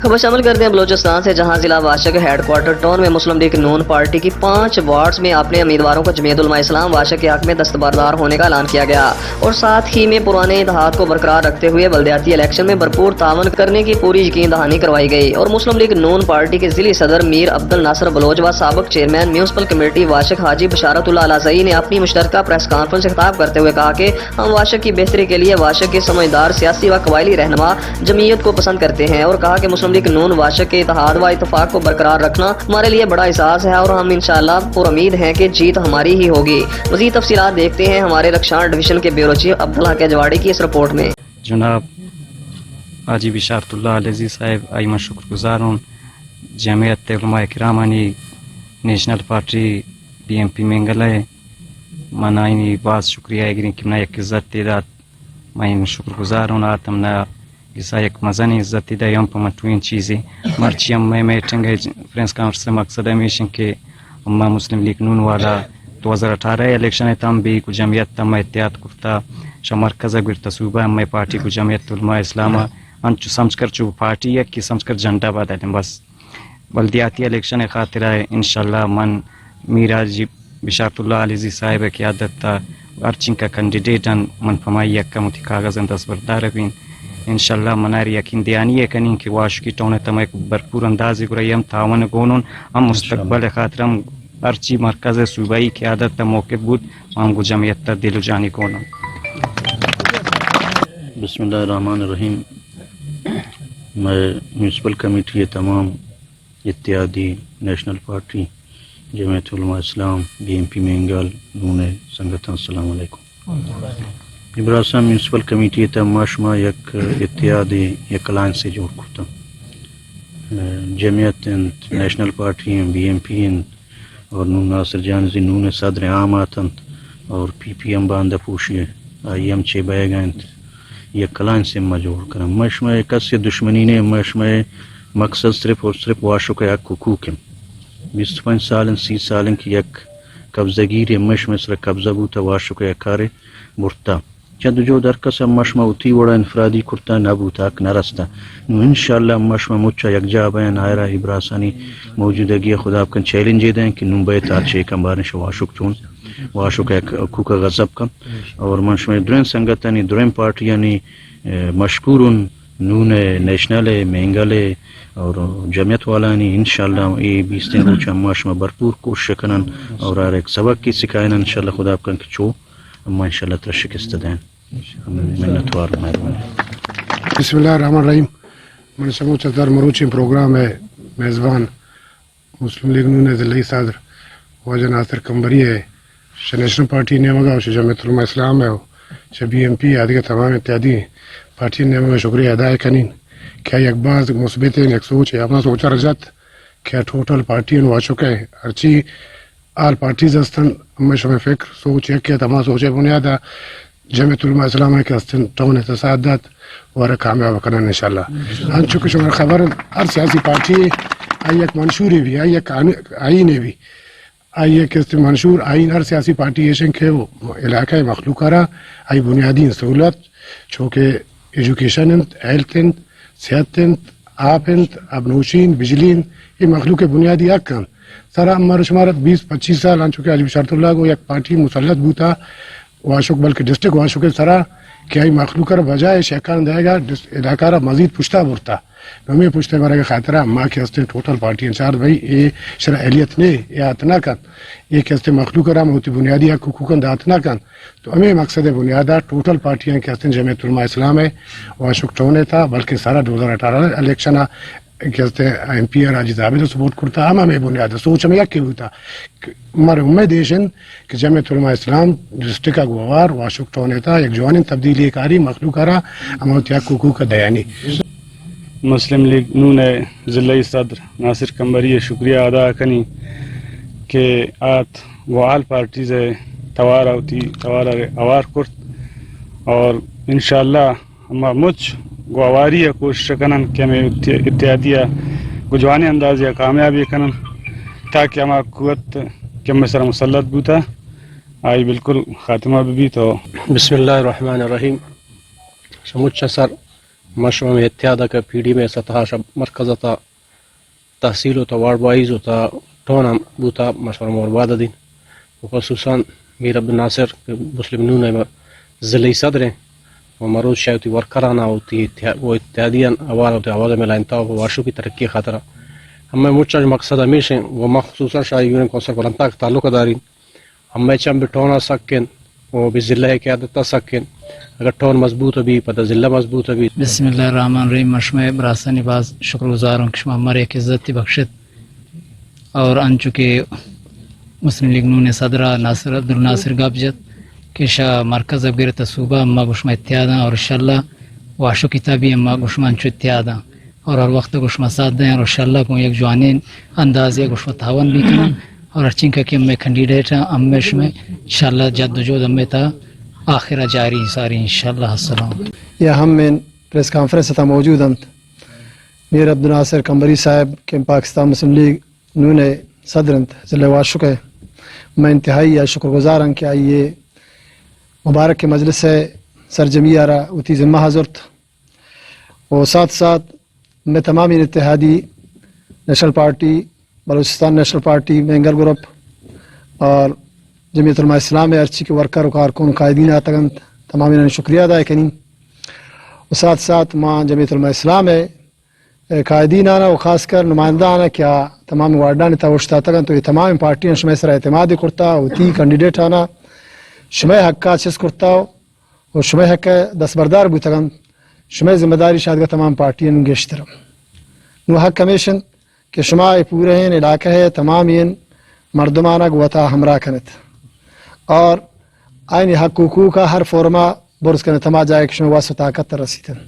خبر شامل کرتے ہیں بلوچستان سے، جہاں ضلع واشق ہیڈ کوارٹر ٹاؤن میں مسلم لیگ نون پارٹی کی 5 وارڈز میں اپنے امیدواروں کو جمعیت علماء اسلام واشق کے حق میں دستبردار ہونے کا اعلان کیا گیا اور ساتھ ہی میں پرانے اتحاد کو برقرار رکھتے ہوئے بلدیاتی الیکشن میں بھرپور تعاون کرنے کی پوری یقین دہانی کروائی گئی اور مسلم لیگ نون پارٹی کے ضلعی صدر میر عبد الناصر بلوچ و سابق چیئرمین میونسپل کمیٹی واشق حاجی بشارت اللہ الازئی نے اپنی مشترکہ پریس کانفرنس سے خطاب کرتے ہوئے کہا کہ ہم واشق کی بہتری کے لیے واشق کے سمجھدار سیاسی و قبائلی رہنما جمعیت کو پسند کرتے ہیں اور کہا کہ مسلم لیگ نون واشق کے اتحاد و اتفاق کو برقرار رکھنا ہمارے لیے بڑا احساس ہے اور ہم انشاءاللہ پر امید ہیں کہ جیت ہماری ہی ہوگی۔ مزید تفصیلات دیکھتے ہیں ہمارے رکشان ڈویژن کے بیورو چیف عبدالحق اجواڑی کی اس رپورٹ میں۔ جناب حاجی بشارت اللہ الازئی صاحب آئی میں شکر گزار ہوں، جمعیت علماء کرامانی نیشنل پارٹی BMP مینگلے منائنی بعض شکریہ گرین کہ میں ایک عزت دیدات میں شکر گزار ہوں آتم نا ایسا ایک مزنی عزت دیدہ یم پر مٹوین چیزیں مرچی ہم میں میٹنگ ہے فرینس کانفرنس سے مقصد ہمیشن کہ ہم مسلم لیگ نون والا 2018 الیکشن ہے تم بھی کو جمعیت تم اتحاد کرتا شا مرکز گرتا صوبہ ہم میں پارٹی کو جمعیت علماء اسلام انچو سمجھ کر چو پارٹی ہے کہ سمجھ کر جھنڈا بدلیں بس بلدیاتی الیکشن خاطر ہے انشاءاللہ من میرا جی بشارت اللہ الازئی صاحب قیادت تا ارچنگ کا کینڈیڈیٹن من فمائی کا متی کاغذ دستبردار بین انشاءاللہ مناری یقین دیانی ہے کنین کہ واشکی ٹونے تم ایک بھرپور اندازی گرئی ہم تعاون گونون ہم مستقبل خاطر ہم ارچی مرکز صوبائی قیادت تا موقع بود ہم گو جمعیت تا دل و جانی گونون۔ بسم اللہ الرحمن الرحیم۔ میں میونسپل کمیٹی تمام اتحادی نیشنل پارٹی جمعیت علماء اسلام BMP مینگل نون سنگتن السلام علیکم۔ ابراسا میونسپل کمیٹی تماشما یک اتحادی یک الائنس سے جوڑ کرتا جمعیت نیشنل پارٹی BMP اور نون ناصر جانزی نون صدر عام آتنت اور PPM باندہ پوشی IM چھ بیگ یک الائنس سے ما جوڑ کرم مشمع کس دشمنی نے مشمع مقصد صرف اور صرف واشو کا یک حقوق 25 سالن 30 سالن کی یک قبضہ گیر مشمع سر قبضہ بوتا واشو کا یک کار برتا چند جو در قسم مشمع اتی وڑا انفرادی کرتا نبوتا اک نرستا نو انشاءاللہ مشمع مچا یک جا بین آئرہ ابراسانی موجودگی خدا آپ کن چیلنجی دیں کہ نمبے تارچے کم بارش واشک چون واشک ایک حقوق غضب کم اور مشمع درین سنگتانی درین پارٹی یعنی مشکورن نون نیشنل مینگل اور جمعیت والانی انشاءاللہ ای 20 دن روچا مشمع بھرپور کوشش کنن اور ایک سبق کی سکھائن انشاءاللہ خدا آپ کن چو اما انشاءاللہ تر شکست دیں منتوار مہربانی۔ بسم اللہ الرحمن الرحیم۔ من سموچ در مروچی پروگرام ہے میزبان مسلم لیگ نون ضلعی صدر واجہ ناصر کمبری ہے نیشنل پارٹی نے مگا جمعیت علماء اسلام ہے BMP آدھے تمام اتحادی پارٹی نے مگا شکریہ ادا کنین کیا یک بعض مثبت ایک سوچ ہے اپنا سوچا رجت کیا ٹوٹل پارٹی ہوا چکے ارچی آل پارٹیز استن ہمیں شمع فکر سوچ ہے کہ تمام سوچے بنیادہ جمعیت علماء اسلام ہے کہ استن ٹون اتصادات وارا کامیاب کرنا انشاءاللہ ہم چکے شمع خبر ہر سیاسی پارٹی آئی ایک منشوری بھی آئی ایک آئین بھی آئی ایک اس منشور آئین ہر سیاسی پارٹی ایشن کے وہ علاقہ مخلوق رہا آئی بنیادی سہولت چونکہ ایجوکیشن ہیلتھ صحت آب ابنوشین بجلین یہ مخلوق بنیادی حق کن سارا ہمارا شمارت 20-25 سال آن چکے حاجی بشارت اللہ کو یک پارٹی مسلط بوتا واشک بلکہ ڈسٹرکٹ واشک سرا کہ آئی مخلوق را بجائے شیکان دے گا علاقہ را مزید پشتا برتا ہمیں پوچھتے مرے گا خاطرہ ماں کے ہستے ٹوٹل پارٹی انچار بھائی یہ شرع اہلیت نے یہ اتنا کن یہ کہ ہستے مخلوق رام ہوتی بنیادی حق حقوقاً دا اتنا کن تو ہمیں مقصد بنیادہ ٹوٹل پارٹیاں کے ہستے جمعیت علماء اسلام ہے واشک ٹونے تھا بلکہ سارا 2018 الیکشن کہ ہستے MP راجی زابید سپورٹ کرتا ہمیں بنیادہ سوچ ہمیں یک کے ہوتا ہمارے امید دیشن کہ جمعیت علماء اسلام ڈسٹرکٹ کا گوار واشک ٹونے تھا ایک جوانی تبدیلی کاری مخلوق رہا ہمیں حق حقوق دیانی۔ مسلم لیگ نون ضلعی صدر ناصر کمبری شکریہ ادا کنی کہ آت وعال پارٹیز توار ہوتی توار اوار کرت اور انشاءاللہ ہم مجھ گواری کوشش کنن کہ ہمیں اتحادیہ گجوانے انداز یا کامیابی کنن تاکہ ہمارا قوت کہ ہم سر مسلط بوتا آئی بالکل خاتمہ بھی تو بسم اللہ الرحمن الرحیم۔ سمجھا سر مشروع میں اتحادہ کا پی ڈی میں سطح مرکز تا تحصیل تا وارڈ وائز تا ٹون بوتا مشورہ مرباد دین وخصوصا میر عبد الناصر مسلم نون ضلعی صدر ہیں وہ مروز شاہتی ورکرانا ہوتی وہ اتحادیاً آواز ہوتے آواز میں لائنتا وہ واشو کی ترقی خاطرہ ہمیں مچا مقصد ہمیشہ وہ مخصوصا شاہ یونین کونسل ولنتا کا تعلق دارین ہمیں چم بھی ٹونا سکن وہ بھی ضلع قیادت سکن اگر ٹون مضبوط بھی پتہ ضلع مضبوط بھی. بسم اللہ الرحمن الرحیم. مشمع براسہ نواز شکر گزار ہوں کہ شما ہمارے ایک عزت بخشت اور ان چکے مسلم لیگ نون صدرہ ناصر عبد الناصر گابجت کہ شاہ مرکز ابگرت صوبہ اما گشمہ اتحادہ اور انشاءاللہ واشو کتابی اما گشمہ انچو اتحادہ اور ہر وقت گشمہ ساتھ دیں اور انشاءاللہ کو یک جوانین انداز گشمہ تعاون بھی کریں اور ارچین کا کہ ہمیں کینڈیڈیٹ ہیں امیش میں انشاءاللہ جد و جہد ہمیں تا آخرہ جاری ساری انشاءاللہ. السلام. یا ہم میں پریس کانفرنس تا موجود ہم میر عبد الناصر کمبری صاحب کے پاکستان مسلم لیگ نون صدر ضلع واشک ہے. میں انتہائی شکر گزار ہوں کہ آئیے مبارک کے مجلس ہے سرجمیہ را اتی ذمہ حضرت اور ساتھ ساتھ میں تمام اتحادی national party Balochistan national party Mengal group اور جمعیت علماء اسلام ارچی کے ورکر و کارکن قائدین آتگن تمام انہیں شکریہ ادا کریں اور ساتھ ساتھ ماں جمعیت علماء اسلام ہے قائدین آنا و خاص کر نمائندہ آنا کیا تمام وارڈان توشتا تگن تو یہ تمام پارٹیاں شمع سر اعتماد کرتا ہوتی کینڈیڈیٹ آنا شمع حق کا چیز کرتا ہو اور شمع حق دستبردار بوتگن شمع ذمہ داری شاید کا تمام پارٹیاں گشتر نو حق کمیشن کہ شمع پورے ہیں علاقہ ہے تمام ان مردمانہ گوتا ہمراہ کنت اور آئین حق حقوق کا ہر فورما برس کرنے تما جائے کہ شمع واسو طاقت رسیدن.